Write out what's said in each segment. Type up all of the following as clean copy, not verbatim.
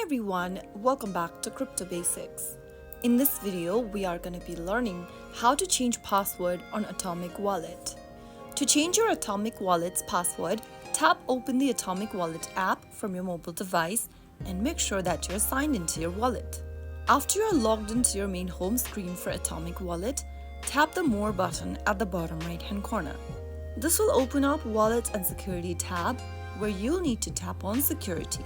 Hi everyone, welcome back to Crypto Basics. In this video, we are going to be learning how to change password on Atomic Wallet. To change your Atomic Wallet's password, tap open the Atomic Wallet app from your mobile device and make sure that you're signed into your wallet. After you're logged into your main home screen for Atomic Wallet, tap the More button at the bottom right hand corner. This will open up Wallet and Security tab where you'll need to tap on Security.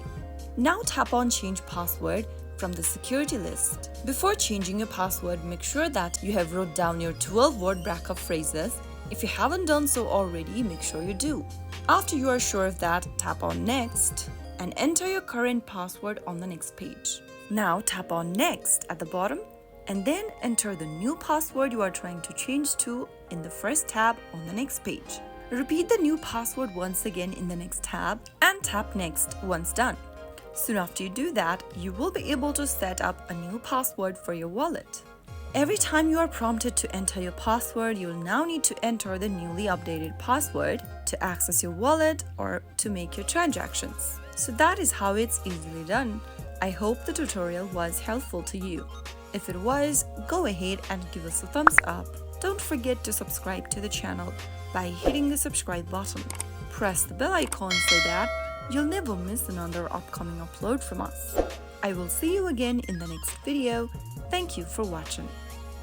Now tap on Change Password from the security list. Before changing your password, make sure that you have wrote down your 12-word backup phrases. If you haven't done so already, make sure you do. After you are sure of that, tap on Next and enter your current password on the next page. Now tap on Next at the bottom and then enter the new password you are trying to change to in the first tab on the next page. Repeat the new password once again in the next tab and tap Next once done. Soon after you do that, you will be able to set up a new password for your wallet. Every time you are prompted to enter your password, you will now need to enter the newly updated password to access your wallet or to make your transactions. So that is how it's easily done. I hope the tutorial was helpful to you. If it was, go ahead and give us a thumbs up. Don't forget to subscribe to the channel by hitting the subscribe button. Press the bell icon so that you'll never miss another upcoming upload from us. I will see you again in the next video. Thank you for watching.